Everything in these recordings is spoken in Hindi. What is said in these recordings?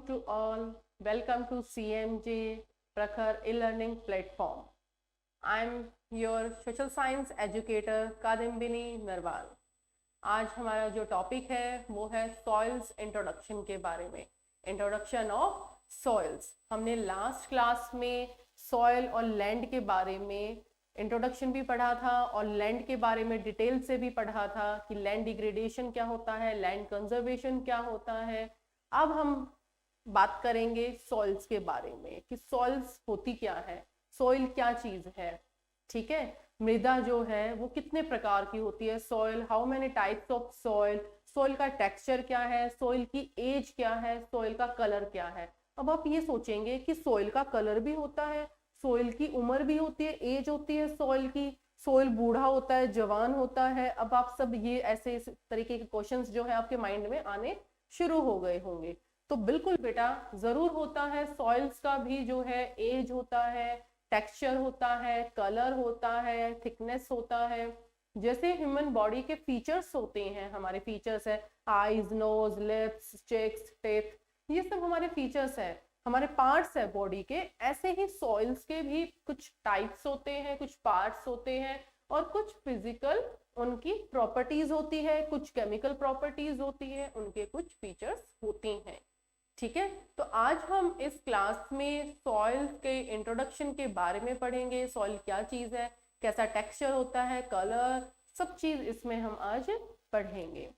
afternoon to all. Welcome to CMJ Prakhar e-learning platform. I am your social science educator कादिम्बिनी Narwal. आज हमारा जो टॉपिक है वो है सॉइल्स इंट्रोडक्शन के बारे में. Introduction of soils. हमने लास्ट क्लास में सॉइल और लैंड के बारे में इंट्रोडक्शन भी पढ़ा था और लैंड के बारे में डिटेल से भी पढ़ा था कि लैंड डिग्रेडेशन क्या होता है, लैंड कंजर्वेशन क्या होता है. अब हम बात करेंगे सॉइल्स के बारे में कि सॉइल्स होती क्या है, सॉइल क्या चीज है. ठीक है, मृदा जो है वो कितने प्रकार की होती है, soil, how many types of soil, soil का टेक्सचर क्या है, सॉइल की एज क्या है, सॉइल का कलर क्या है. अब आप ये सोचेंगे कि सॉइल का कलर भी होता है, सॉइल की उम्र भी होती है, एज होती है सॉइल की, सॉइल बूढ़ा होता है, जवान होता है. अब आप सब ये ऐसे इस तरीके के क्वेश्चंस जो है आपके माइंड में आने शुरू हो गए होंगे. तो बिल्कुल बेटा जरूर होता है, सॉइल्स का भी जो है एज होता है, टेक्सचर होता है, कलर होता है, थिकनेस होता है. जैसे ह्यूमन बॉडी के फीचर्स होते हैं, हमारे फीचर्स है eyes, nose, lips, cheeks, teeth, ये सब हमारे फीचर्स है, हमारे पार्ट्स है बॉडी के. ऐसे ही सॉइल्स के भी कुछ टाइप्स होते हैं, कुछ पार्ट्स होते हैं और कुछ फिजिकल उनकी प्रॉपर्टीज होती है, कुछ केमिकल प्रॉपर्टीज होती है, उनके कुछ फीचर्स होते हैं. ठीक है, तो आज हम इस क्लास में सॉइल के इंट्रोडक्शन के बारे में पढ़ेंगे. सॉइल क्या चीज है, कैसा टेक्सचर होता है, कलर, सब चीज इसमें हम आज पढ़ेंगे.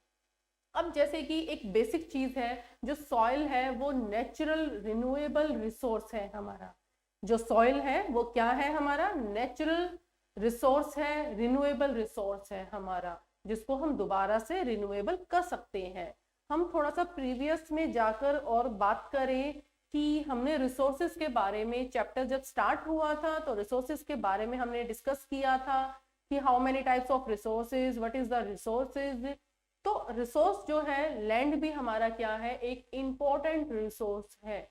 अब जैसे कि एक बेसिक चीज है, जो सॉइल है वो नेचुरल रिन्यूएबल रिसोर्स है. हमारा जो सॉइल है वो क्या है, हमारा नेचुरल रिसोर्स है, रिन्यूएबल रिसोर्स है हमारा, जिसको हम दोबारा से रिन्यूएबल कर सकते हैं. हम थोड़ा सा प्रीवियस में जाकर और बात करें कि हमने रिसोर्सेज के बारे में, चैप्टर जब स्टार्ट हुआ था तो रिसोर्सेज के बारे में हमने डिस्कस किया था कि how many types of resources, what is the resources. तो रिसोर्स जो है, लैंड भी हमारा क्या है, एक इंपॉर्टेंट रिसोर्स है.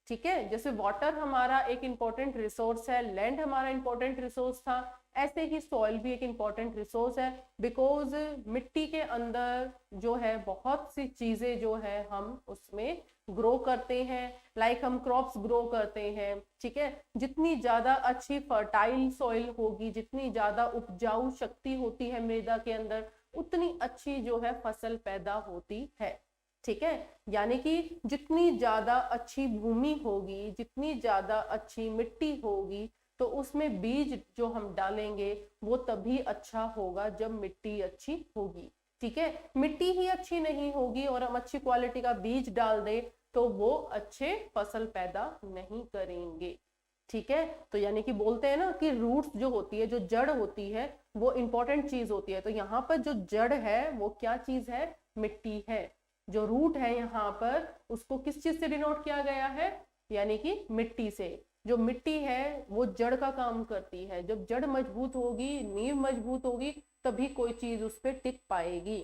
ठीक है, जैसे वाटर हमारा एक इंपॉर्टेंट रिसोर्स है, लैंड हमारा इंपॉर्टेंट रिसोर्स था, ऐसे ही सॉइल भी एक इंपॉर्टेंट रिसोर्स है. बिकॉज मिट्टी के अंदर जो है बहुत सी चीजें जो है हम उसमें ग्रो करते हैं, लाइक हम क्रॉप्स ग्रो करते हैं. ठीक है, जितनी ज्यादा अच्छी फर्टाइल सॉइल होगी, जितनी ज्यादा उपजाऊ शक्ति होती है मृदा के अंदर, उतनी अच्छी जो है फसल पैदा होती है. ठीक है, यानी कि जितनी ज्यादा अच्छी भूमि होगी, जितनी ज्यादा अच्छी मिट्टी होगी, तो उसमें बीज जो हम डालेंगे वो तभी अच्छा होगा जब मिट्टी अच्छी होगी. ठीक है, मिट्टी ही अच्छी नहीं होगी और हम अच्छी क्वालिटी का बीज डाल दे तो वो अच्छे फसल पैदा नहीं करेंगे. ठीक है, तो यानी कि बोलते हैं ना कि रूट्स जो होती है, जो जड़ होती है, वो इंपॉर्टेंट चीज होती है. तो यहाँ पर जो जड़ है वो क्या चीज है, मिट्टी है. जो रूट है यहाँ पर, उसको किस चीज से डिनोट किया गया है, यानी कि मिट्टी से. जो मिट्टी है वो जड़ का काम करती है. जब जड़ मजबूत होगी, नींव मजबूत होगी, तभी कोई चीज उस पर टिक पाएगी.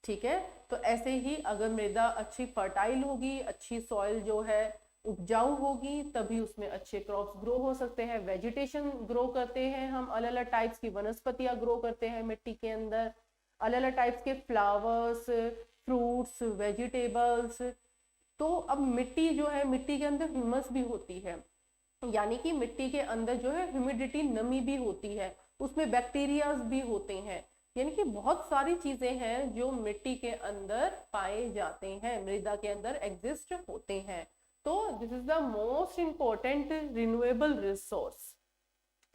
ठीक है, तो ऐसे ही अगर मृदा अच्छी फर्टाइल होगी, अच्छी सॉइल जो है उपजाऊ होगी, तभी उसमें अच्छे क्रॉप्स ग्रो हो सकते हैं, वेजिटेशन ग्रो करते हैं हम, अलग अलग टाइप्स की वनस्पतियां ग्रो करते हैं मिट्टी के अंदर, अलग अलग टाइप्स के फ्लावर्स, फ्रूट्स, वेजिटेबल्स. तो अब मिट्टी जो है, मिट्टी के अंदर ह्यूमस भी होती है, यानी कि मिट्टी के अंदर जो है ह्यूमिडिटी, नमी भी होती है, उसमें बैक्टीरियाज भी होते हैं. यानी कि बहुत सारी चीजें हैं जो मिट्टी के अंदर पाए जाते हैं, मृदा के अंदर एग्जिस्ट होते हैं. तो this is the most important renewable resource.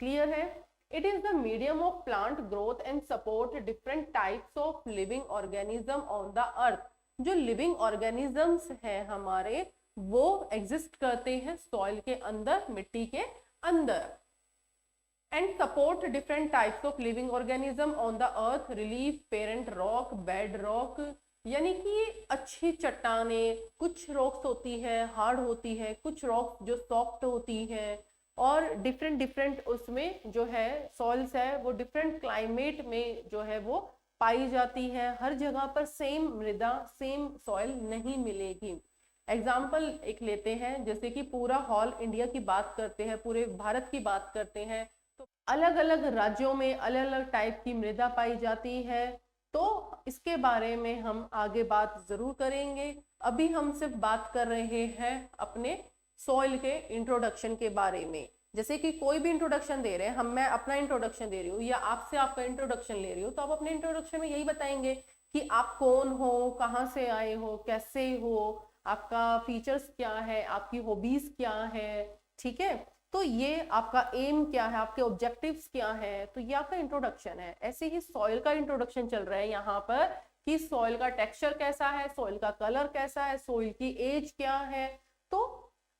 Clear है? It is the medium of plant growth and support different types of living organism on the earth. जो living organisms हैं हमारे, वो exist करते हैं सॉइल के अंदर, मिट्टी के अंदर. And support different types of living organism on the earth, relief, parent rock, bed rock. यानी कि अच्छी चट्टाने, कुछ रॉक्स होती है हार्ड होती है, कुछ रॉक्स जो सॉफ्ट होती है, और डिफरेंट डिफरेंट उसमें जो है सॉइल्स है वो डिफरेंट क्लाइमेट में जो है वो पाई जाती है. हर जगह पर सेम मृदा, सेम सॉइल नहीं मिलेगी. एग्जाम्पल एक लेते हैं, जैसे कि पूरा ऑल इंडिया की बात करते हैं, पूरे भारत की बात करते हैं, तो अलग अलग राज्यों में अलग अलग टाइप की मृदा पाई जाती है. तो इसके बारे में हम आगे बात जरूर करेंगे। अभी हम सिर्फ बात कर रहे हैं अपने सॉइल के इंट्रोडक्शन के बारे में। जैसे कि कोई भी इंट्रोडक्शन दे रहे हैं हम, मैं अपना इंट्रोडक्शन दे रही हूँ या आपसे आपका इंट्रोडक्शन ले रही हूँ, तो आप अपने इंट्रोडक्शन में यही बताएंगे कि आप कौन हो, कहाँ से आए हो, कैसे हो, आपका फीचर्स क्या है, आपकी हॉबीज क्या है, ठीक है। तो ये आपका एम क्या है, आपके ऑब्जेक्टिव्स क्या है, तो ये आपका इंट्रोडक्शन है। ऐसे ही सॉइल का इंट्रोडक्शन चल रहा है यहाँ पर कि सॉइल का टेक्सचर कैसा है, सॉइल का कलर कैसा है, सॉइल की एज क्या है। तो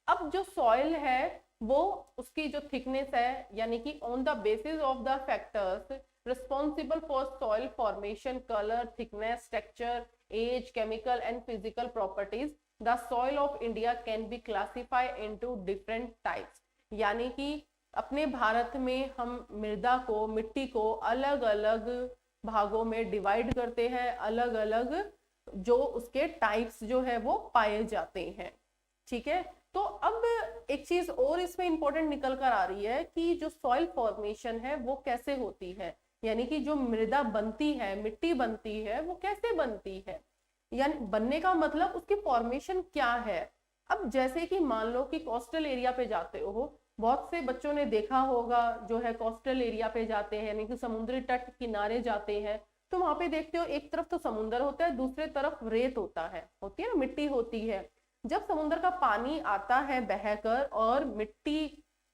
अब जो सॉइल है वो उसकी जो थिकनेस है, यानी कि on the basis of the factors responsible for soil formation, colour, thickness, texture, age, chemical and physical properties, the soil of India can be classified into different types. यानी कि अपने भारत में हम मृदा को, मिट्टी को अलग अलग भागों में डिवाइड करते हैं, अलग अलग जो उसके टाइप्स जो है वो पाए जाते हैं, ठीक है। तो अब एक चीज और इसमें इंपॉर्टेंट निकल कर आ रही है कि जो सॉइल फॉर्मेशन है वो कैसे होती है, यानी कि जो मृदा बनती है, मिट्टी बनती है, वो कैसे बनती है, यानी बनने का मतलब उसकी फॉर्मेशन क्या है। अब जैसे कि मान लो कि कोस्टल एरिया पे जाते हो, बहुत से बच्चों ने देखा होगा जो है कोस्टल एरिया पे जाते हैं, यानी कि समुद्री तट किनारे जाते हैं, तो वहां पे देखते हो एक तरफ तो समुद्र होता है, दूसरे तरफ रेत होता है, होती है ना, मिट्टी होती है। जब समुद्र का पानी आता है बहकर और मिट्टी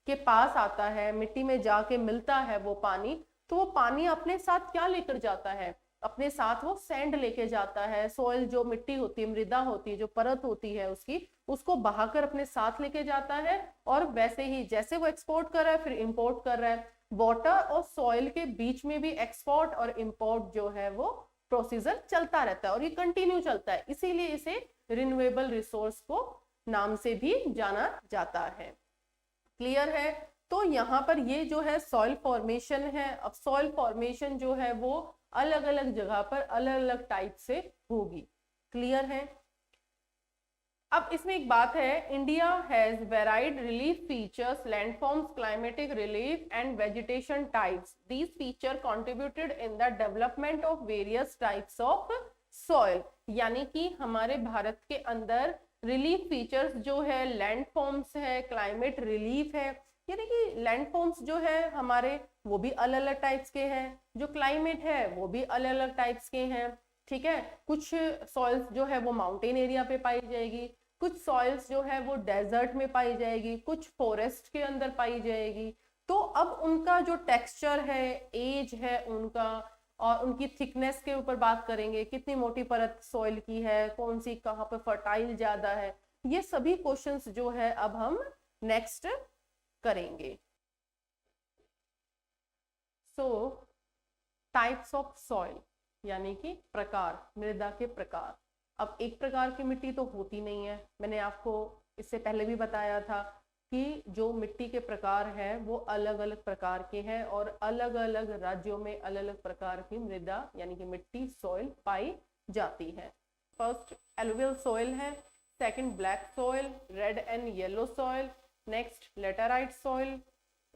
के पास आता है, मिट्टी में जाके मिलता है वो पानी, तो वो पानी अपने साथ क्या लेकर जाता है, अपने साथ वो सैंड लेके जाता है, सॉइल जो मिट्टी होती है, मृदा होती है, जो परत होती है उसकी, उसको बहाकर अपने साथ लेके जाता है। और वैसे ही जैसे वो एक्सपोर्ट कर रहा है फिर इंपोर्ट कर रहा है, वाटर और सॉइल के बीच में भी एक्सपोर्ट और इंपोर्ट जो है वो प्रोसीजर चलता रहता है और ये कंटिन्यू चलता है, इसीलिए इसे रिन्यूएबल रिसोर्स को नाम से भी जाना जाता है। क्लियर है। तो यहाँ पर ये जो है सॉइल फॉर्मेशन है। अब सॉइल फॉर्मेशन जो है वो अलग अलग जगह पर अलग अलग टाइप से होगी। क्लियर है। अब इसमें एक बात है, India has varied relief features, landforms, climatic relief and vegetation types. These feature contributed in the development of various types of soil. यानी कि हमारे भारत के अंदर रिलीफ फीचर्स जो है, लैंडफॉर्म्स है, क्लाइमेट रिलीफ है, यानी कि लैंडफॉर्म्स जो है हमारे वो भी अलग अलग टाइप्स के हैं, जो क्लाइमेट है वो भी अलग अलग टाइप्स के हैं, ठीक है। कुछ सॉइल्स जो है वो माउंटेन एरिया पे पाई जाएगी, कुछ सॉइल्स जो है वो डेजर्ट में पाई जाएगी, कुछ फॉरेस्ट के अंदर पाई जाएगी। तो अब उनका जो टेक्सचर है, एज है उनका, और उनकी थिकनेस के ऊपर बात करेंगे, कितनी मोटी परत सॉइल की है, कौन सी कहाँ पे फर्टाइल ज्यादा है, ये सभी क्वेश्चंस जो है अब हम नेक्स्ट करेंगे। सो टाइप्स ऑफ सॉइल, यानी कि प्रकार, मृदा के प्रकार। अब एक प्रकार की मिट्टी तो होती नहीं है, मैंने आपको इससे पहले भी बताया था कि जो मिट्टी के प्रकार है वो अलग अलग प्रकार के हैं और अलग अलग राज्यों में अलग अलग प्रकार की मृदा यानी कि मिट्टी, सॉइल पाई जाती है। फर्स्ट एलुवियल सॉइल है, second black soil, red and yellow soil, next laterite soil,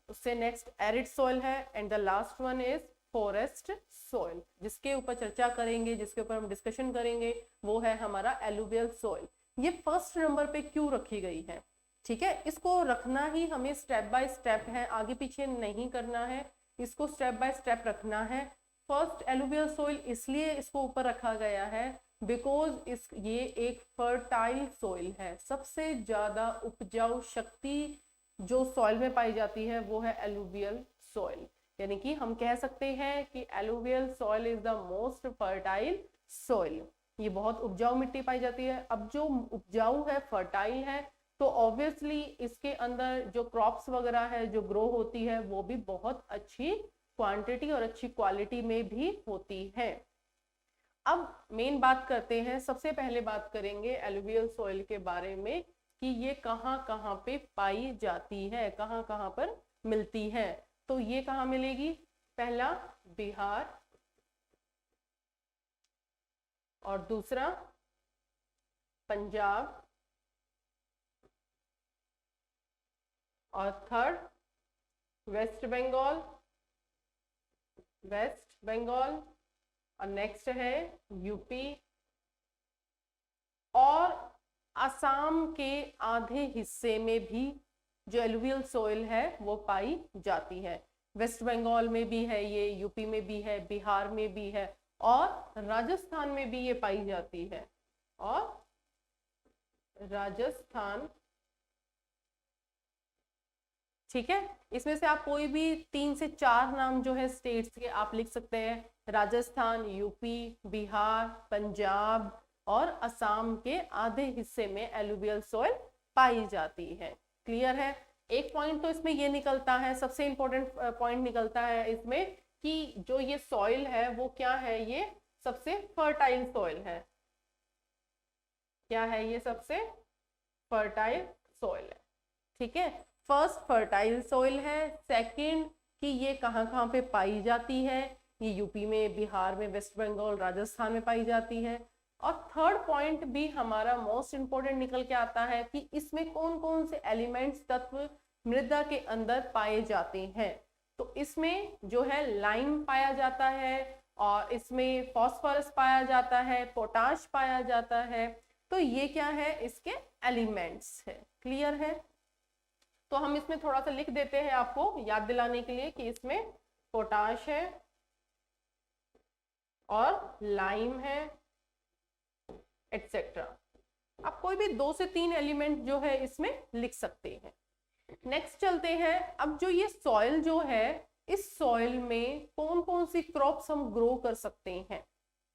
उससे नेक्स्ट एरिड सॉइल है, and the last one is forest soil. जिसके ऊपर चर्चा करेंगे, जिसके ऊपर हम डिस्कशन करेंगे, वो है हमारा एलुवियल सॉइल। ये फर्स्ट नंबर पे क्यों रखी गई है, ठीक है, इसको रखना ही हमें स्टेप बाय स्टेप है, आगे पीछे नहीं करना है, इसको स्टेप बाय स्टेप रखना है। फर्स्ट एलुवियल सॉइल इसलिए इसको ऊपर रखा गया है बिकॉज ये एक फर्टाइल सॉइल है, सबसे ज्यादा उपजाऊ शक्ति जो सॉइल में पाई जाती है वो है एलुवियल सॉइल। यानी कि हम कह सकते हैं कि alluvial soil is the most fertile soil, ये बहुत उपजाऊ मिट्टी पाई जाती है। अब जो उपजाऊ है, फर्टाइल है, तो ऑब्वियसली इसके अंदर जो क्रॉप्स वगैरह है जो ग्रो होती है वो भी बहुत अच्छी क्वांटिटी और अच्छी क्वालिटी में भी होती है। अब मेन बात करते हैं, सबसे पहले बात करेंगे एलुवियल सॉइल के बारे में कि ये कहाँ कहाँ पे पाई जाती है, कहाँ कहाँ पर मिलती है। तो ये कहाँ मिलेगी, पहला बिहार, और दूसरा पंजाब, और थर्ड वेस्ट बंगाल, और नेक्स्ट है यूपी और असम के आधे हिस्से में भी जो एलुवियल सॉइल है वो पाई जाती है। वेस्ट बंगाल में भी है ये, यूपी में भी है, बिहार में भी है और राजस्थान में भी ये पाई जाती है। और राजस्थान, ठीक है, इसमें से आप कोई भी 3 से 4 नाम जो है स्टेट्स के आप लिख सकते हैं। राजस्थान, यूपी, बिहार, पंजाब और असम के आधे हिस्से में एलुवियल सॉइल पाई जाती है। क्लियर है। एक पॉइंट तो इसमें ये निकलता है, सबसे इंपॉर्टेंट पॉइंट निकलता है इसमें कि जो ये सॉइल है वो क्या है, ये सबसे फर्टाइल सॉइल है। क्या है ये? सबसे फर्टाइल सॉइल है। ठीक है, फर्स्ट फर्टाइल सॉइल है। सेकंड कि ये कहाँ कहाँ पे पाई जाती है, ये यूपी में, बिहार में, वेस्ट बंगाल, राजस्थान में पाई जाती है। और थर्ड पॉइंट भी हमारा मोस्ट इंपोर्टेंट निकल के आता है कि इसमें कौन कौन से एलिमेंट्स, तत्व मृदा के अंदर पाए जाते हैं। तो इसमें जो है लाइम पाया जाता है और इसमें फॉस्फोरस पाया जाता है, पोटाश पाया जाता है। तो ये क्या है? इसके एलिमेंट्स है। क्लियर है। तो हम इसमें थोड़ा सा लिख देते हैं आपको याद दिलाने के लिए कि इसमें पोटाश है और लाइम है, एटसेट्रा। आप कोई भी 2 से 3 एलिमेंट जो है इसमें लिख सकते हैं। नेक्स्ट चलते हैं। अब जो ये सॉइल जो है, इस सॉइल में कौन कौन सी क्रॉप्स हम ग्रो कर सकते हैं।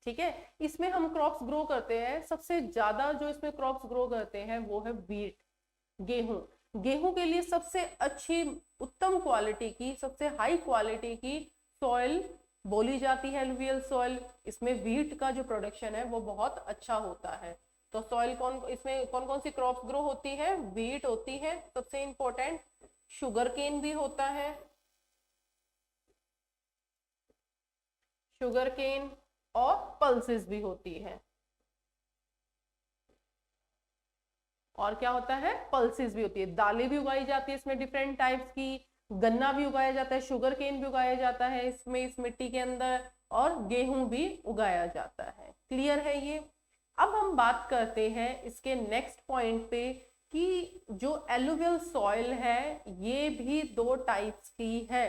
ठीक है, इसमें हम क्रॉप्स ग्रो करते हैं, सबसे ज्यादा जो इसमें क्रॉप्स ग्रो करते हैं वो है व्हीट, गेहूं। गेहूं के लिए सबसे अच्छी, उत्तम क्वालिटी की, सबसे हाई क्वालिटी की सॉइल बोली जाती है एलुवियल सॉइल। इसमें व्हीट का जो प्रोडक्शन है वो बहुत अच्छा होता है। तो सॉइल इसमें कौन कौन सी क्रॉप्स ग्रो होती है? व्हीट होती है सबसे इंपॉर्टेंट, शुगर केन भी होता है, शुगर केन और पल्सेस भी होती है। और क्या होता है? पल्सेस भी होती है। दालें भी उगाई जाती है इसमें डिफरेंट टाइप्स की, गन्ना भी उगाया जाता है, शुगर केन भी उगाया जाता है इसमें, इस मिट्टी के अंदर, और गेहूं भी उगाया जाता है। क्लियर है ये। अब हम बात करते हैं इसके नेक्स्ट पॉइंट पे कि जो एलुवियल सॉइल है ये भी 2 टाइप्स की है।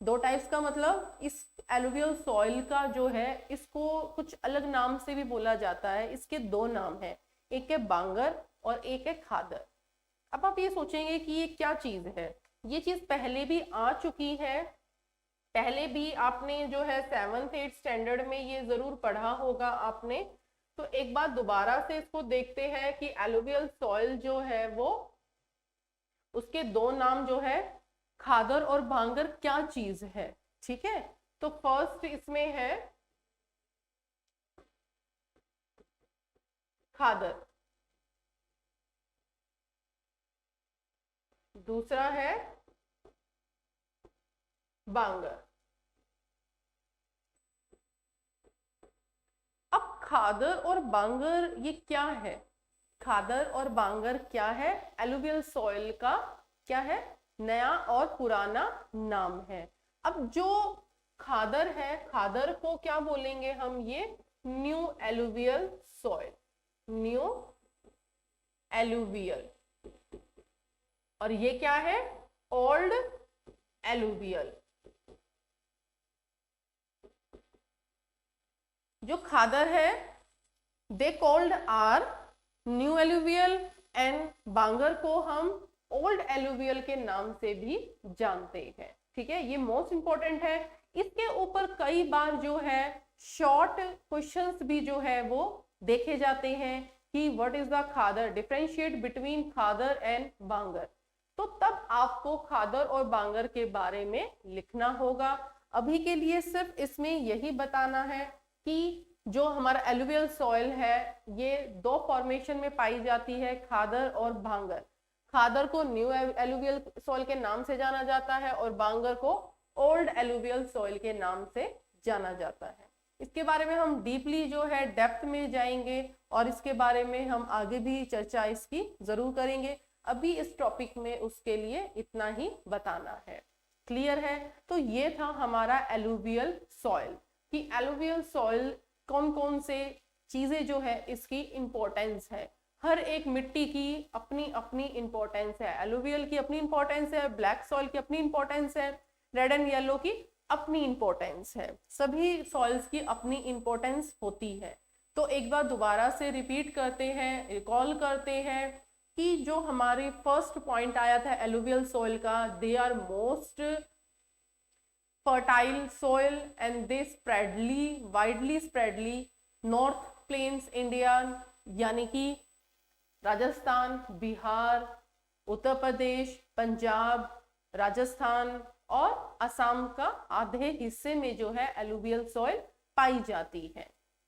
2 टाइप्स का मतलब इस एलुवियल सॉइल का जो है इसको कुछ अलग नाम से भी बोला जाता है। इसके 2 नाम है, एक है बांगर और एक है खादर। अब आप ये सोचेंगे कि ये क्या चीज है। ये चीज पहले भी आ चुकी है, पहले भी आपने जो है 7th 8th स्टैंडर्ड में ये जरूर पढ़ा होगा आपने। तो एक बार दोबारा से इसको देखते हैं कि एलुवियल सॉइल जो है वो, उसके 2 नाम जो है खादर और बांगर क्या चीज है। ठीक है, तो फर्स्ट इसमें है खादर, दूसरा है बांगर। अब खादर और बांगर ये क्या है? खादर और बांगर क्या है? एलुवियल सॉइल का क्या है? नया और पुराना नाम है। अब जो खादर है, खादर को क्या बोलेंगे हम? ये new alluvial soil, new alluvial. और ये क्या है? Old alluvial. जो खादर है they called are new alluvial and बांगर को हम ओल्ड एलुवियल के नाम से भी जानते हैं। ठीक है, ये मोस्ट इंपॉर्टेंट है। इसके ऊपर कई बार जो है शॉर्ट क्वेश्चंस भी जो है वो देखे जाते हैं कि what is the khadar, differentiate between khadar and bangar. तो तब आपको खादर और बांगर के बारे में लिखना होगा। अभी के लिए सिर्फ इसमें यही बताना है कि जो हमारा एलुवियल सॉइल है ये 2 फॉर्मेशन में पाई जाती है, खादर और बांगर। खादर को न्यू एलुवियल सॉइल के नाम से जाना जाता है और बांगर को ओल्ड एलुवियल सॉइल के नाम से जाना जाता है। इसके बारे में हम डीपली जो है डेप्थ में जाएंगे और इसके बारे में हम आगे भी चर्चा इसकी जरूर करेंगे। अभी इस टॉपिक में उसके लिए इतना ही बताना है। क्लियर है। तो ये था हमारा एलुवियल सॉइल। कि एलुवियल सॉइल कौन कौन से चीजें जो है इसकी इंपॉर्टेंस है। हर एक मिट्टी की अपनी अपनी इंपॉर्टेंस है। एलुवियल की अपनी इंपॉर्टेंस है, ब्लैक सॉइल की अपनी इंपॉर्टेंस है, रेड एंड येलो की अपनी इंपॉर्टेंस है। सभी सॉइल्स की अपनी इंपॉर्टेंस होती है। तो एक बार दोबारा से रिपीट करते हैं, रिकॉल करते हैं कि जो हमारे फर्स्ट पॉइंट आया था एलुवियल सॉइल का, they are most fertile soil and they widely spreadly north plains India, यानी कि राजस्थान, बिहार, उत्तर प्रदेश, पंजाब, राजस्थान और असम का आधे हिस्से में जो है एलुवियल सॉइल पाई जाती है।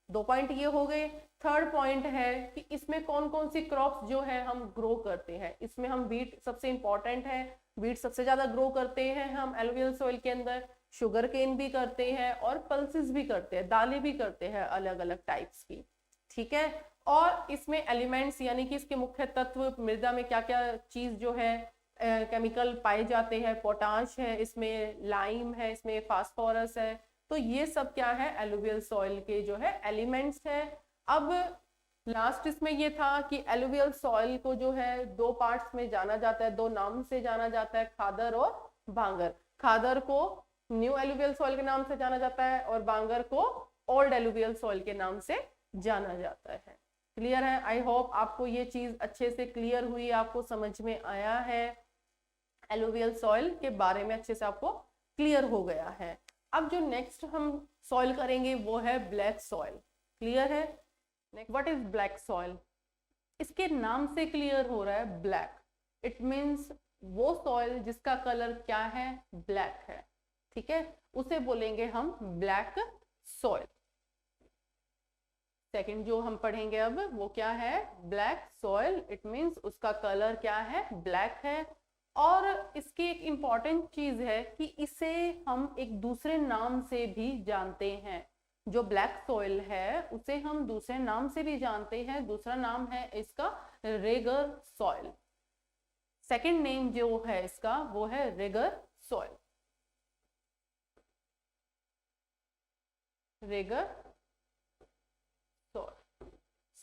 2 पॉइंट ये हो गए। थर्ड पॉइंट है कि इसमें कौन कौन सी क्रॉप्स जो है हम ग्रो करते हैं। इसमें हम व्हीट सबसे इंपॉर्टेंट है, व्हीट सबसे ज्यादा ग्रो करते हैं हम एलुवियल सॉइल के अंदर। शुगर केन भी करते हैं और पल्सेस भी करते हैं, दालें भी करते हैं अलग अलग टाइप्स की, ठीक है। और इसमें एलिमेंट्स यानी कि इसके मुख्य तत्व, मृदा में क्या क्या चीज जो है केमिकल पाए जाते हैं, पोटाश है, इसमें लाइम है, इसमें फास्फोरस है। तो ये सब क्या है, एलुवियल सॉइल के जो है एलिमेंट्स है। अब लास्ट इसमें ये था कि एलुवियल सॉइल को जो है 2 पार्ट्स में जाना जाता है, 2 नाम से जाना जाता है, खादर और बांगर। खादर को न्यू एलुवियल सॉइल के नाम से जाना जाता है और बांगर को ओल्ड एलुवियल सॉइल के नाम से जाना जाता है। क्लियर है? आई होप आपको ये चीज अच्छे से क्लियर हुई, आपको समझ में आया है, एलुवियल सॉइल के बारे में अच्छे से आपको क्लियर हो गया है। अब जो नेक्स्ट हम सॉइल करेंगे वो है ब्लैक सॉइल। क्लियर है? What is black soil? इसके नाम से क्लियर हो रहा है, ब्लैक। इट मीन्स वो सॉइल जिसका कलर क्या है, ब्लैक है, ठीक है, उसे बोलेंगे हम ब्लैक सॉइल। सेकंड जो हम पढ़ेंगे अब वो क्या है, ब्लैक सॉइल। इट मीन्स उसका कलर क्या है, ब्लैक है। और इसकी एक इंपॉर्टेंट चीज है कि इसे हम एक दूसरे नाम से भी जानते हैं। जो ब्लैक सॉइल है उसे हम दूसरे नाम से भी जानते हैं। दूसरा नाम है इसका रेगर सॉइल। सेकंड नेम जो है इसका वो है Regar soil. Regar soil,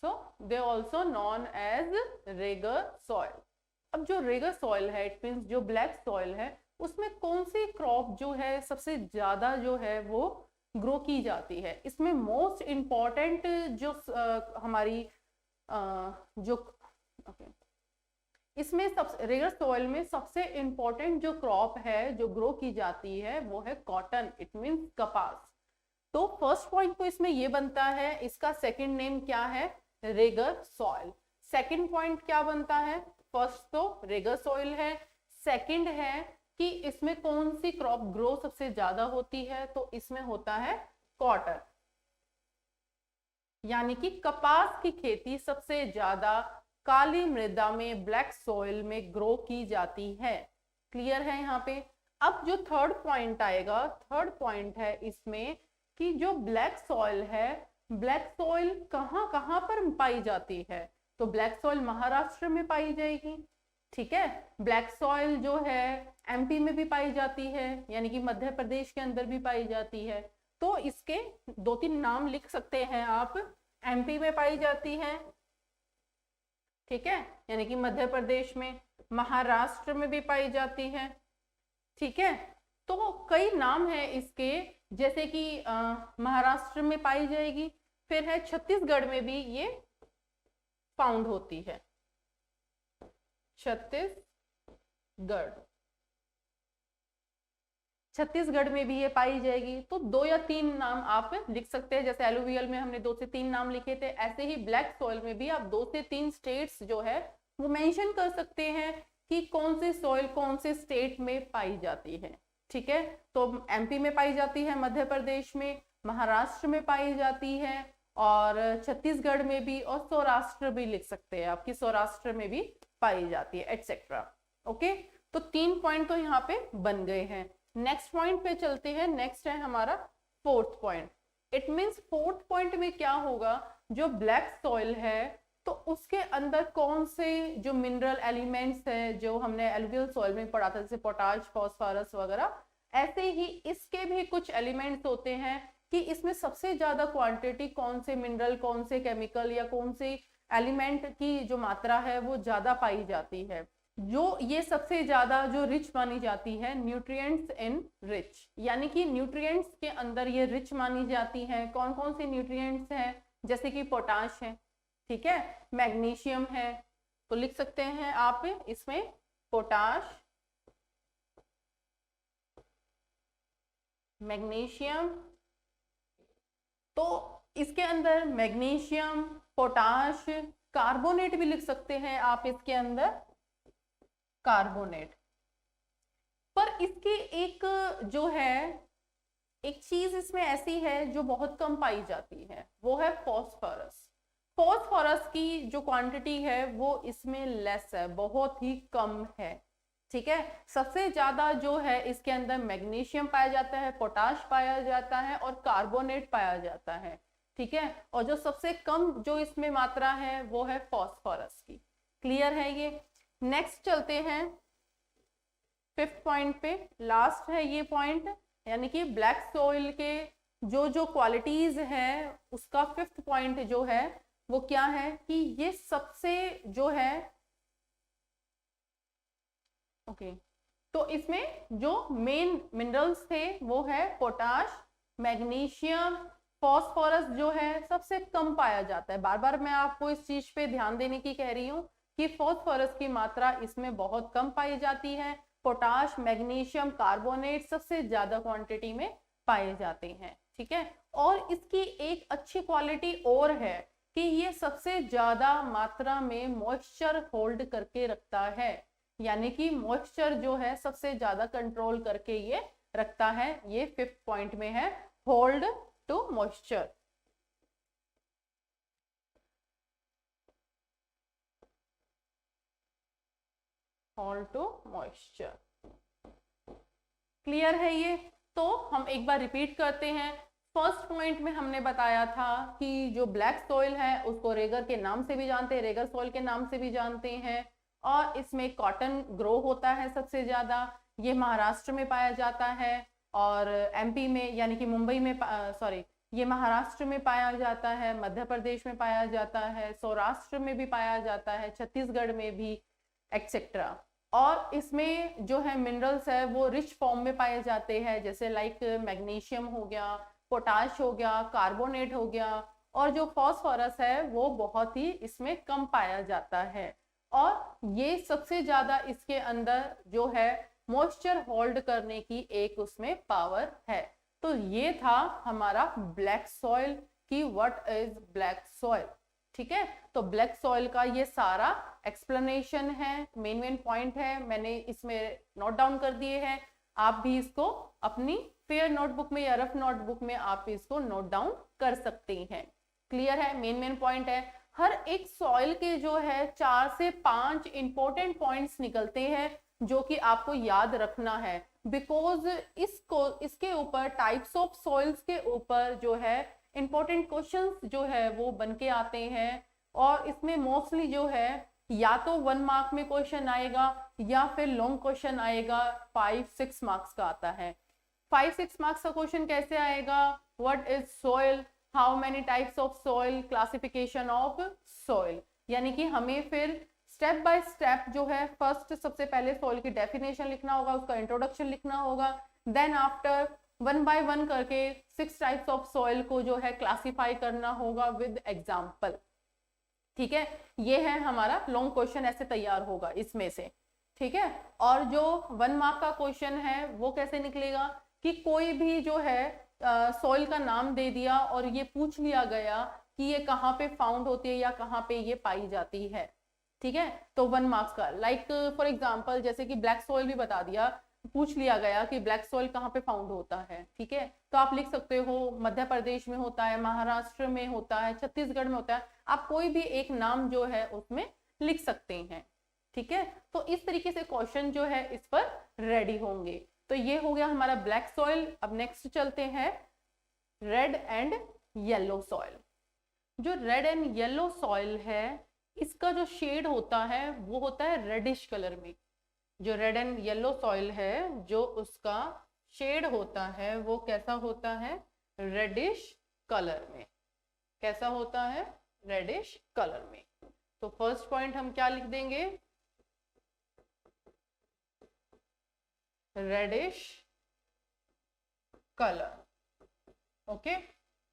so they also known as Regar soil। अब जो रेगर सॉइल है, इट मीन्स जो ब्लैक सॉइल है, उसमें कौन सी क्रॉप जो है सबसे ज्यादा जो है वो ग्रो की जाती है। इसमें मोस्ट इम्पॉर्टेंट जो हमारी जो इसमें सब रेगर सॉइल में सबसे इम्पॉर्टेंट जो क्रॉप है जो ग्रो की जाती है वो है कॉटन, इट मीन्स कपास। तो फर्स्ट पॉइंट तो इसमें ये बनता है, इसका सेकंड नेम क्या है, रेगर सॉइल। सेकंड पॉइंट क्या बनता है, फर्स्ट तो रेगर सॉइल है, सेकंड है कि इसमें कौन सी क्रॉप ग्रो सबसे ज्यादा होती है, तो इसमें होता है कॉटन, यानी कि कपास की खेती सबसे ज्यादा काली मृदा में, ब्लैक सॉइल में ग्रो की जाती है। क्लियर है यहाँ पे? अब जो थर्ड पॉइंट आएगा, थर्ड पॉइंट है इसमें कि जो ब्लैक सॉइल है, ब्लैक सॉइल कहाँ कहाँ पर पाई जाती है, तो ब्लैक सॉइल महाराष्ट्र में पाई जाएगी, ठीक है। ब्लैक सॉइल जो है एमपी में भी पाई जाती है, यानी कि मध्य प्रदेश के अंदर भी पाई जाती है। तो इसके 2-3 नाम लिख सकते हैं आप। एमपी में पाई जाती है, ठीक है, यानी कि मध्य प्रदेश में, महाराष्ट्र में भी पाई जाती है, ठीक है। तो कई नाम है इसके, जैसे कि महाराष्ट्र में पाई जाएगी, फिर है छत्तीसगढ़ में भी ये फाउंड होती है, छत्तीसगढ़ में भी ये पाई जाएगी। तो 2 या 3 नाम आप लिख सकते हैं, जैसे एलुवियल में हमने 2 से 3 नाम लिखे थे, ऐसे ही ब्लैक सॉइल में भी आप 2 से 3 स्टेट्स जो है वो मेंशन कर सकते हैं कि कौन सी सॉइल कौन से स्टेट में पाई जाती है, ठीक है। तो एमपी में पाई जाती है, मध्य प्रदेश में, महाराष्ट्र में पाई जाती है, और छत्तीसगढ़ में भी, और सौराष्ट्र भी लिख सकते हैं आपकी, सौराष्ट्र में भी पाई जाती है, एटसेट्रा। ओके, तो 3 पॉइंट तो यहाँ पे बन गए हैं। नेक्स्ट पॉइंट पे चलते हैं। नेक्स्ट है हमारा fourth point. It means fourth point में क्या होगा, जो ब्लैक सॉइल है तो उसके अंदर कौन से जो मिनरल एलिमेंट्स है जो हमने एलुवियल सॉइल में पढ़ा था, जैसे पोटाश, फास्फोरस वगैरह, ऐसे ही इसके भी कुछ एलिमेंट्स होते हैं कि इसमें सबसे ज्यादा क्वांटिटी कौन से मिनरल, कौन से केमिकल या कौन से एलिमेंट की जो मात्रा है वो ज्यादा पाई जाती है। जो ये सबसे ज्यादा जो रिच मानी जाती है, न्यूट्रिएंट्स इन रिच, यानी कि न्यूट्रिएंट्स के अंदर ये रिच मानी जाती है। कौन कौन से न्यूट्रिएंट्स हैं, जैसे कि पोटाश है, ठीक है, मैग्नीशियम है, तो लिख सकते हैं आप इसमें पोटाश, मैग्नीशियम। तो इसके अंदर मैग्नीशियम, पोटाश, कार्बोनेट भी लिख सकते हैं आप इसके अंदर, कार्बोनेट। पर इसकी एक जो है एक चीज इसमें ऐसी है जो बहुत कम पाई जाती है, वो है फॉस्फोरस। फॉस्फोरस की जो क्वांटिटी है वो इसमें लेस है, बहुत ही कम है, ठीक है। सबसे ज्यादा जो है इसके अंदर मैग्नीशियम पाया जाता है, पोटाश पाया जाता है और कार्बोनेट पाया जाता है, ठीक है। और जो सबसे कम जो इसमें मात्रा है वो है फॉस्फोरस की। क्लियर है ये। नेक्स्ट चलते हैं 5th पॉइंट पे, लास्ट है ये पॉइंट, यानी कि ब्लैक सॉइल के जो जो क्वालिटीज है उसका 5th पॉइंट जो है वो क्या है कि ये सबसे जो है तो इसमें जो मेन मिनरल्स थे वो है पोटाश, मैग्नीशियम, फॉस्फोरस जो है सबसे कम पाया जाता है। बार बार मैं आपको इस चीज पे ध्यान देने की कह रही हूँ कि फॉस्फोरस की मात्रा इसमें बहुत कम पाई जाती है। पोटाश, मैग्नीशियम, कार्बोनेट सबसे ज्यादा क्वांटिटी में पाए जाते हैं, ठीक है। और इसकी एक अच्छी क्वालिटी और है कि ये सबसे ज्यादा मात्रा में मॉइस्चर होल्ड करके रखता है, यानी कि मॉइस्चर जो है सबसे ज्यादा कंट्रोल करके ये रखता है। ये 5th पॉइंट में है, hold to moisture. Hold to moisture, clear है ये। तो हम एक बार रिपीट करते हैं। फर्स्ट पॉइंट में हमने बताया था कि जो ब्लैक सॉइल है उसको रेगर के नाम से भी जानते हैं, रेगर सॉइल के नाम से भी जानते हैं, और इसमें कॉटन ग्रो होता है सबसे ज्यादा। ये महाराष्ट्र में पाया जाता है और एमपी में यानी कि मुंबई में ये महाराष्ट्र में पाया जाता है, मध्य प्रदेश में पाया जाता है, सौराष्ट्र में भी पाया जाता है, छत्तीसगढ़ में भी, एक्सेट्रा। और इसमें जो है मिनरल्स है वो रिच फॉर्म में पाए जाते हैं, जैसे लाइक मैग्नीशियम हो गया, पोटाश हो गया, कार्बोनेट हो गया, और जो फॉस्फोरस है वो बहुत ही इसमें कम पाया जाता है। और ये सबसे ज्यादा इसके अंदर जो है मॉइस्चर होल्ड करने की एक उसमें पावर है। तो ये था हमारा ब्लैक सॉइल की व्हाट इज ब्लैक सॉइल, ठीक है। तो ब्लैक सॉइल का ये सारा एक्सप्लेनेशन है, मेन पॉइंट है, मैंने इसमें नोट डाउन कर दिए हैं। आप भी इसको अपनी फेयर नोटबुक में या रफ नोटबुक में आप इसको नोट डाउन कर सकते हैं। क्लियर है, मेन पॉइंट है। हर एक सॉइल के जो है 4 से 5 इंपॉर्टेंट पॉइंट्स निकलते हैं जो कि आपको याद रखना है, बिकॉज इसके ऊपर टाइप्स ऑफ सॉइल्स के ऊपर जो है इंपॉर्टेंट क्वेश्चंस जो है वो बन के आते हैं। और इसमें मोस्टली जो है या तो 1 मार्क में क्वेश्चन आएगा या फिर लॉन्ग क्वेश्चन आएगा, 5-6 मार्क्स का आता है। 5-6 मार्क्स का क्वेश्चन कैसे आएगा, what is soil, how many types of soil, classification of soil, यानी कि हमें फिर स्टेप बाय स्टेप जो है फर्स्ट सबसे पहले सॉइल की डेफिनेशन लिखना होगा, उसका इंट्रोडक्शन लिखना होगा, देन आफ्टर 1 by 1 करके 6 टाइप्स ऑफ सॉइल को जो है क्लासिफाई करना होगा विद एग्जाम्पल, ठीक है। ये है हमारा लॉन्ग क्वेश्चन, ऐसे तैयार होगा इसमें से, ठीक है। और जो 1 मार्क का क्वेश्चन है वो कैसे निकलेगा कि कोई भी जो है सॉइल का नाम दे दिया और ये पूछ लिया गया कि ये कहाँ पे फाउंड होती है या कहाँ पे ये पाई जाती है, ठीक है। तो 1 मार्क्स का, लाइक फॉर एग्जांपल जैसे कि ब्लैक सॉइल भी बता दिया, पूछ लिया गया कि ब्लैक सॉइल कहाँ पे फाउंड होता है, ठीक है। तो आप लिख सकते हो मध्य प्रदेश में होता है, महाराष्ट्र में होता है, छत्तीसगढ़ में होता है, आप कोई भी एक नाम जो है उसमें लिख सकते हैं, ठीक है। तो इस तरीके से क्वेश्चन जो है इस पर रेडी होंगे। तो ये हो गया हमारा ब्लैक सॉइल। अब नेक्स्ट चलते हैं रेड एंड येलो सॉइल। जो रेड एंड येलो सॉइल है इसका जो शेड होता है वो होता है रेडिश कलर में। जो रेड एंड येलो सॉइल है जो उसका शेड होता है वो कैसा होता है, रेडिश कलर में। कैसा होता है? रेडिश कलर में। तो फर्स्ट पॉइंट हम क्या लिख देंगे? Reddish colour. Okay,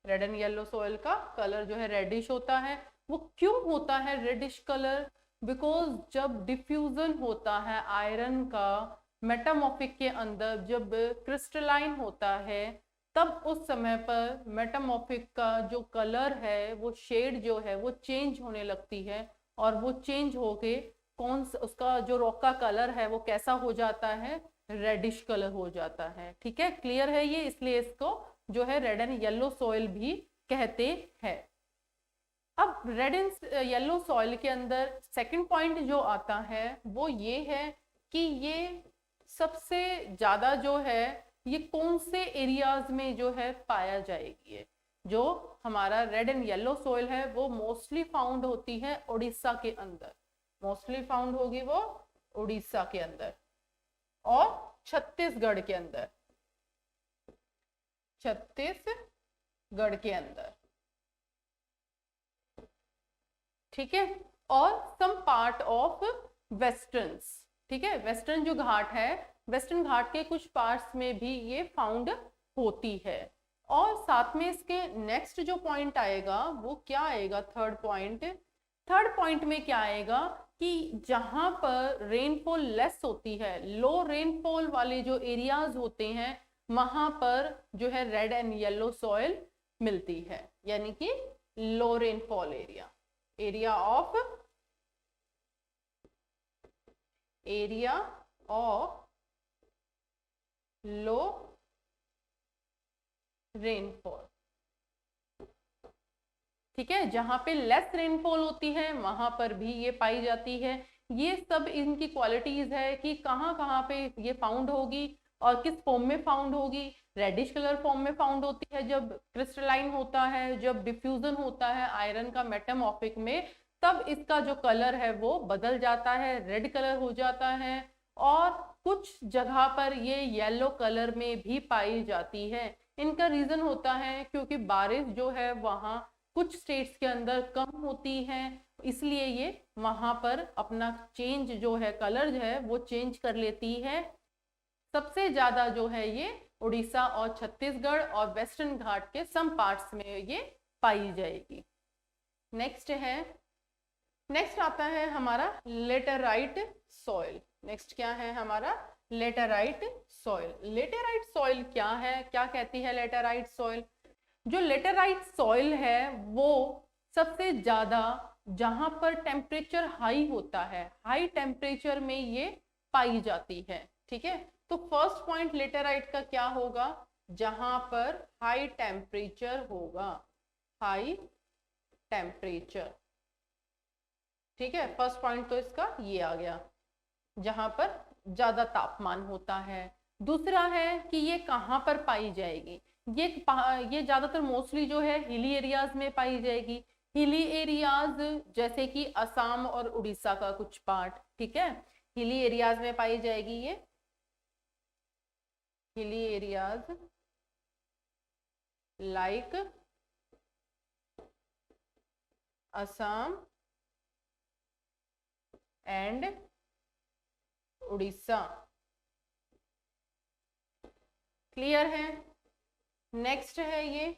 red and yellow soil का कलर जो है रेडिश होता है। वो क्यों होता है रेडिश कलर? बिकॉज जब डिफ्यूजन होता है आयरन का मेटामॉर्फिक के अंदर, जब क्रिस्टलाइन होता है, तब उस समय पर मेटामॉर्फिक का जो कलर है, वो शेड जो है वो चेंज होने लगती है, और वो चेंज होके उसका जो रॉक का कलर है वो कैसा हो जाता है? रेडिश कलर हो जाता है। ठीक है, क्लियर है ये? इसलिए इसको जो है रेड एंड येलो सॉइल भी कहते हैं। अब रेड एंड येलो सॉइल के अंदर सेकंड पॉइंट जो आता है वो ये है कि ये सबसे ज्यादा जो है ये कौन से एरियाज में जो है पाया जाएगी? जो हमारा रेड एंड येलो सॉइल है वो मोस्टली फाउंड होती है उड़ीसा के अंदर। मोस्टली फाउंड होगी वो उड़ीसा के अंदर और छत्तीसगढ़ के अंदर। छत्तीसगढ़ के अंदर, ठीक है, और सम पार्ट ऑफ वेस्टर्न्स। ठीक है, वेस्टर्न जो घाट है, वेस्टर्न घाट के कुछ पार्ट्स में भी ये फाउंड होती है। और साथ में इसके नेक्स्ट जो पॉइंट आएगा वो क्या आएगा? Third point. थर्ड पॉइंट में क्या आएगा कि जहां पर रेनफॉल लेस होती है, लो रेनफॉल वाले जो एरियाज होते हैं, वहां पर जो है रेड एंड येलो सॉइल मिलती है। यानी कि लो rainfall area, area of low rainfall. ठीक है, जहां पे लेस रेनफॉल होती है वहां पर भी ये पाई जाती है। ये सब इनकी क्वालिटीज है कि कहाँ कहाँ पे ये फाउंड होगी और किस फॉर्म में फाउंड होगी। रेडिश कलर फॉर्म में फाउंड होती है जब क्रिस्टलाइन होता है, जब डिफ्यूजन होता है आयरन का मेटामॉर्फिक में, तब इसका जो कलर है वो बदल जाता है, रेड कलर हो जाता है। और कुछ जगह पर ये येलो कलर में भी पाई जाती है। इनका रीजन होता है क्योंकि बारिश जो है वहाँ कुछ स्टेट्स के अंदर कम होती है, इसलिए ये वहां पर अपना चेंज जो है कलर जो है वो चेंज कर लेती है। सबसे ज्यादा जो है ये उड़ीसा और छत्तीसगढ़ और वेस्टर्न घाट के सम पार्ट्स में ये पाई जाएगी। नेक्स्ट है, नेक्स्ट आता है हमारा लेटेराइट सॉइल। नेक्स्ट क्या है हमारा? Laterite soil. लेटेराइट सॉइल क्या है? क्या कहती है लेटेराइट सॉइल? जो लेटेराइट सॉइल है वो सबसे ज्यादा जहां पर टेम्परेचर हाई होता है, हाई टेम्परेचर में ये पाई जाती है। ठीक है, तो फर्स्ट पॉइंट लेटेराइट का क्या होगा? जहां पर हाई टेम्परेचर होगा, हाई टेम्परेचर। ठीक है, फर्स्ट पॉइंट तो इसका ये आ गया, जहां पर ज्यादा तापमान होता है। दूसरा है कि ये कहाँ पर पाई जाएगी? ये ज्यादातर मोस्टली जो है हिली एरियाज में पाई जाएगी। हिली एरियाज जैसे कि असम और उड़ीसा का कुछ पार्ट, ठीक है, हिली एरियाज में पाई जाएगी ये। Hilly areas like Assam and Orissa. Clear है? नेक्स्ट है ये,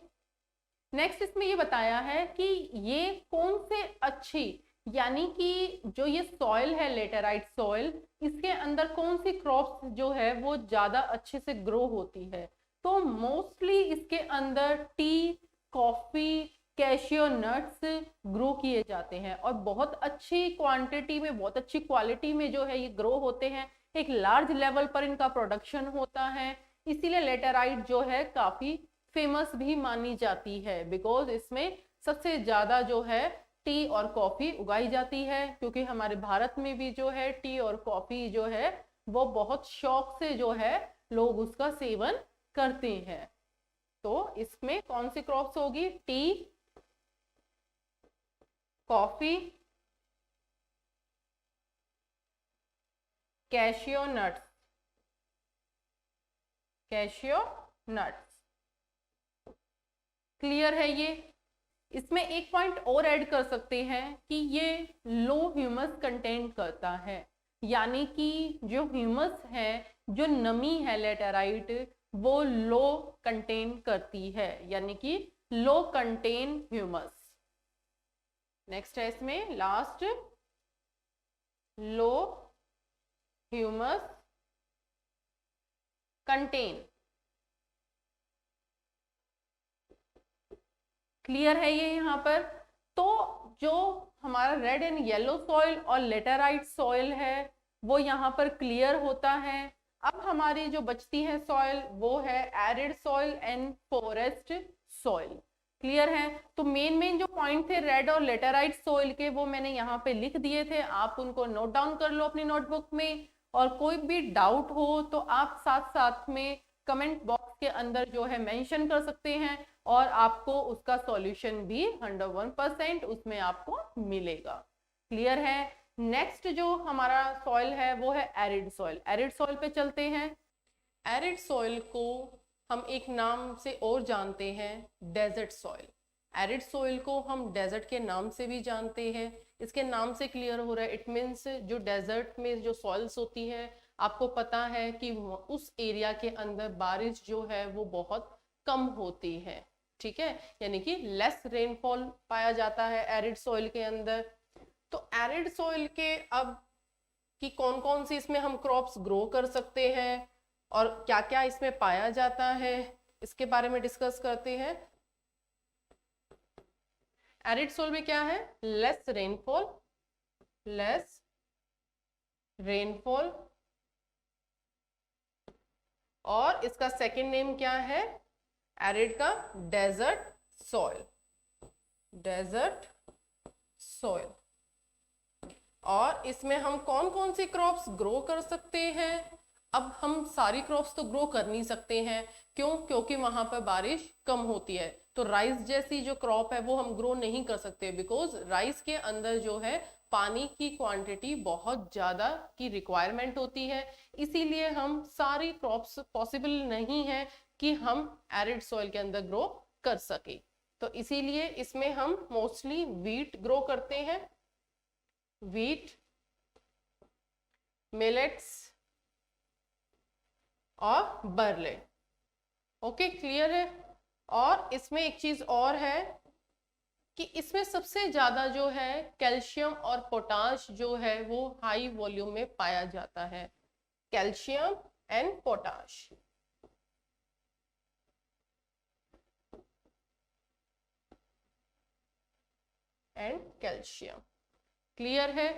नेक्स्ट इसमें ये बताया है कि ये कौन से अच्छी, यानी कि जो ये सॉइल है लेटेराइट सॉइल, इसके अंदर कौन सी क्रॉप्स जो है वो ज्यादा अच्छे से ग्रो होती है। तो मोस्टली इसके अंदर T, coffee, cashew nuts grow किए जाते हैं और बहुत अच्छी क्वांटिटी में, बहुत अच्छी क्वालिटी में जो है ये ग्रो होते हैं। एक लार्ज लेवल पर इनका प्रोडक्शन होता है, इसीलिए लेटेराइट जो है काफी फेमस भी मानी जाती है, बिकॉज इसमें सबसे ज्यादा जो है टी और कॉफी उगाई जाती है। क्योंकि हमारे भारत में भी जो है टी और कॉफी जो है वो बहुत शौक से जो है लोग उसका सेवन करते हैं। तो इसमें कौन सी क्रॉप्स होगी? T, coffee, cashew nuts, cashew nuts. Clear है ये। इसमें एक पॉइंट और ऐड कर सकते हैं कि ये लो ह्यूमस कंटेंट करता है, यानी कि जो ह्यूमस है, जो नमी है लेटेराइट, वो लो कंटेन करती है, यानी कि लो कंटेन ह्यूमस। नेक्स्ट है इसमें लास्ट, लो ह्यूमस कंटेन। क्लियर है ये यहाँ पर। तो जो हमारा रेड एंड येलो सॉइल और लेटेराइट सॉइल है वो यहाँ पर क्लियर होता है। अब हमारी जो बचती है सॉइल वो है arid soil and forest soil. Clear है। तो मेन जो पॉइंट थे रेड और लेटेराइट सॉइल के वो मैंने यहाँ पे लिख दिए थे, आप उनको नोट डाउन कर लो अपनी नोटबुक में। और कोई भी डाउट हो तो आप साथ साथ में कमेंट बॉक्स के अंदर जो है मेंशन कर सकते हैं और आपको उसका सॉल्यूशन भी 101% उसमें आपको मिलेगा। क्लियर है। नेक्स्ट जो हमारा सॉइल है वो है एरिड सॉइल। एरिड सॉइल पे चलते हैं। एरिड सॉइल को हम एक नाम से और जानते हैं, डेजर्ट सॉइल। एरिड सॉइल को हम डेजर्ट के नाम से भी जानते हैं। इसके नाम से क्लियर हो रहा है, इट मीन्स जो डेजर्ट में जो सॉइल्स होती है, आपको पता है कि उस एरिया के अंदर बारिश जो है वो बहुत कम होती है। ठीक है, यानी कि लेस रेनफॉल पाया जाता है एरिड सॉइल के अंदर। तो एरिड सॉइल के अब कि कौन कौन सी इसमें हम क्रॉप्स ग्रो कर सकते हैं और क्या क्या इसमें पाया जाता है, इसके बारे में डिस्कस करते हैं। एरिड सॉइल में क्या है, लेस रेनफॉल और इसका सेकंड नेम क्या है एरिड का, डेजर्ट सॉइल। और इसमें हम कौन कौन सी क्रॉप्स ग्रो कर सकते हैं। अब हम सारी क्रॉप्स तो ग्रो कर नहीं सकते हैं, क्यों, क्योंकि वहां पर बारिश कम होती है। तो राइस जैसी जो क्रॉप है वो हम ग्रो नहीं कर सकते, बिकॉज राइस के अंदर जो है पानी की क्वांटिटी बहुत ज्यादा की रिक्वायरमेंट होती है। इसीलिए हम सारी क्रॉप्स पॉसिबल नहीं है कि हम एरिड सॉइल के अंदर ग्रो कर सके। तो इसीलिए इसमें हम मोस्टली वीट ग्रो करते हैं, वीट, मिलेट्स और बरले। ओके, क्लियर है। और इसमें एक चीज और है कि इसमें सबसे ज्यादा जो है कैल्शियम और पोटाश जो है वो हाई वॉल्यूम में पाया जाता है। Calcium and potash. क्लियर है।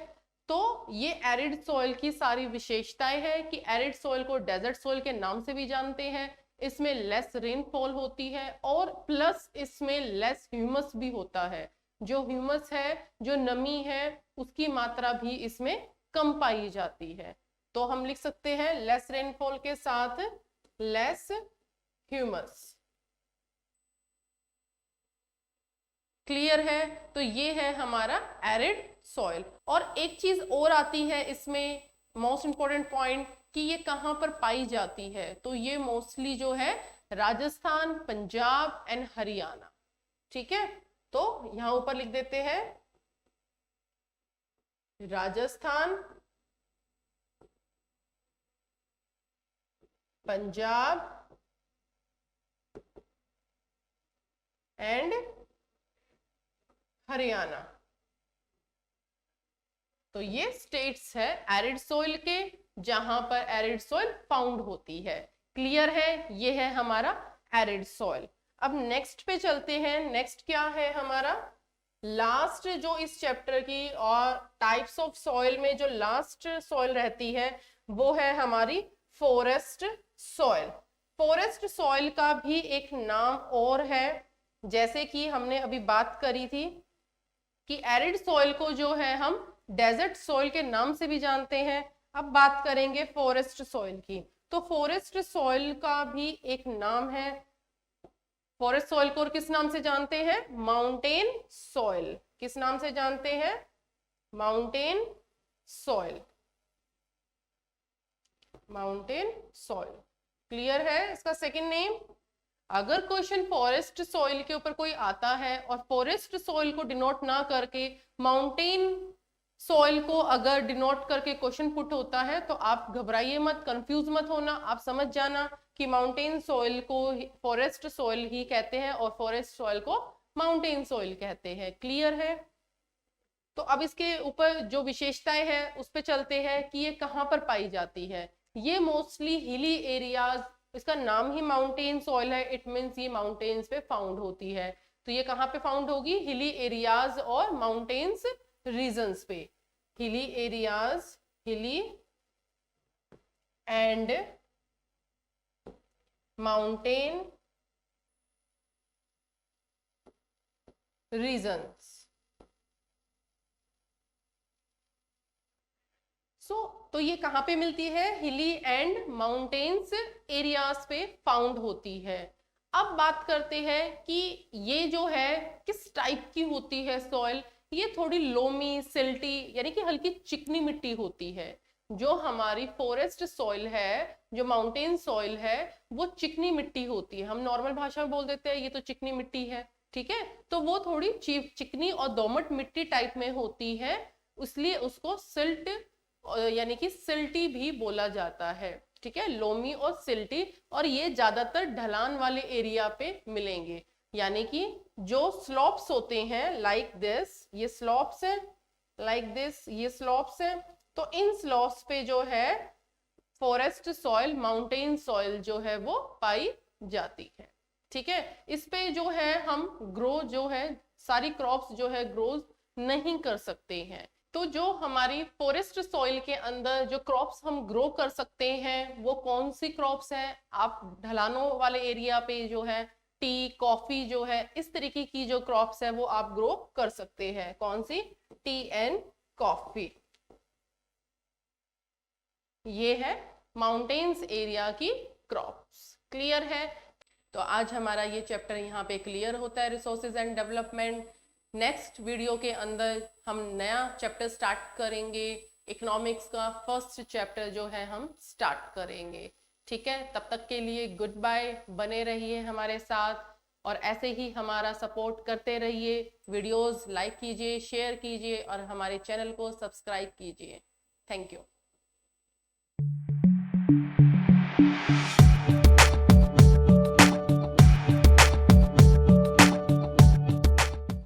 तो ये एरिड सॉइल की सारी विशेषताएं हैं कि एरिड सॉइल को डेजर्ट सॉइल के नाम से भी जानते हैं। इसमें लेस रेनफॉल होती है और प्लस इसमें लेस ह्यूमस भी होता है। जो ह्यूमस है, जो नमी है, उसकी मात्रा भी इसमें कम पाई जाती है। तो हम लिख सकते हैं लेस रेनफॉल के साथ लेस ह्यूमस। क्लियर है। तो ये है हमारा एरिड सॉइल। और एक चीज और आती है इसमें, मोस्ट इंपॉर्टेंट पॉइंट, कि ये कहां पर पाई जाती है। तो ये मोस्टली जो है राजस्थान, पंजाब एंड हरियाणा। ठीक है, तो यहां ऊपर लिख देते हैं राजस्थान, पंजाब एंड हरियाणा। तो ये स्टेट्स है एरिड सॉइल के, जहां पर एरिड सॉइल फाउंड होती है। क्लियर है, ये है हमारा एरिड सॉइल। अब नेक्स्ट पे चलते हैं। नेक्स्ट क्या है हमारा, लास्ट जो इस चैप्टर की और टाइप्स ऑफ सॉइल में जो लास्ट सॉइल रहती है वो है हमारी फॉरेस्ट सॉइल। फॉरेस्ट सॉइल का भी एक नाम और है, जैसे कि हमने अभी बात करी थी कि एरिड सॉइल को जो है हम डेजर्ट सॉइल के नाम से भी जानते हैं। अब बात करेंगे फॉरेस्ट सॉइल की। तो फॉरेस्ट सॉइल का भी एक नाम है। फॉरेस्ट सॉइल को किस नाम से जानते हैं, माउंटेन सॉइल। किस नाम से जानते हैं, mountain soil. Mountain soil. Clear है। इसका सेकंड नेम अगर क्वेश्चन फॉरेस्ट सॉइल के ऊपर कोई आता है और फॉरेस्ट सॉइल को डिनोट ना करके माउंटेन सॉइल को अगर डिनोट करके क्वेश्चन पुट होता है तो आप घबराइए मत, कंफ्यूज मत होना, आप समझ जाना कि माउंटेन सॉइल को फॉरेस्ट सॉइल ही कहते हैं और फॉरेस्ट सॉइल को माउंटेन सॉइल कहते हैं। क्लियर है? तो अब इसके ऊपर जो विशेषताएं हैं उस पर चलते हैं कि ये कहाँ पर पाई जाती है। ये मोस्टली हिली एरियाज, इसका नाम ही माउंटेन सॉइल है, इट मीन्स ये माउंटेन्स पे फाउंड होती है। तो ये कहाँ पे फाउंड होगी? हिली एरियाज और माउंटेन्स रीजन्स पे। हिली एरियाज, हिली एंड माउंटेन रीजन्स। तो ये कहाँ पे मिलती है? हिली एंड माउंटेन्स एरियाज पे फाउंड होती है। अब बात करते हैं कि ये जो है किस टाइप की होती है सॉइल। ये थोड़ी लोमी, सिल्टी, यानी कि हल्की चिकनी मिट्टी होती है। जो हमारी फॉरेस्ट सॉइल है, जो माउंटेन सॉइल है, वो चिकनी मिट्टी होती है। हम नॉर्मल भाषा में बोल देते हैं ये तो चिकनी मिट्टी है, ठीक है। तो वो थोड़ी चिकनी और दोमट मिट्टी टाइप में होती है, इसलिए उसको सिल्ट यानी कि सिल्टी भी बोला जाता है, ठीक है। लोमी और सिल्टी, और ये ज्यादातर ढलान वाले एरिया पे मिलेंगे। यानी कि जो स्लॉप्स होते हैं लाइक दिस, ये स्लॉप्स हैं, लाइक दिस ये स्लॉप्स हैं। तो इन स्लॉप्स पे जो है फॉरेस्ट सॉइल, माउंटेन सॉइल जो है वो पाई जाती है, ठीक है। इस पे जो है हम ग्रो जो है सारी क्रॉप्स जो है ग्रो नहीं कर सकते हैं। तो जो हमारी फॉरेस्ट सॉइल के अंदर जो क्रॉप्स हम ग्रो कर सकते हैं वो कौन सी क्रॉप्स हैं? आप ढलानों वाले एरिया पे जो है टी, कॉफी जो है, इस तरीके की जो क्रॉप्स है वो आप ग्रो कर सकते हैं। कौन सी? T and coffee. ये है माउंटेन्स एरिया की क्रॉप्स। क्लियर है? तो आज हमारा ये चैप्टर यहाँ पे क्लियर होता है, resources and development. Next video के अंदर हम नया चैप्टर स्टार्ट करेंगे, इकोनॉमिक्स का फर्स्ट चैप्टर जो है हम स्टार्ट करेंगे, ठीक है। तब तक के लिए गुड बाय, बने रहिए हमारे साथ और ऐसे ही हमारा सपोर्ट करते रहिए। वीडियोस लाइक कीजिए, शेयर कीजिए और हमारे चैनल को सब्सक्राइब कीजिए। Thank you.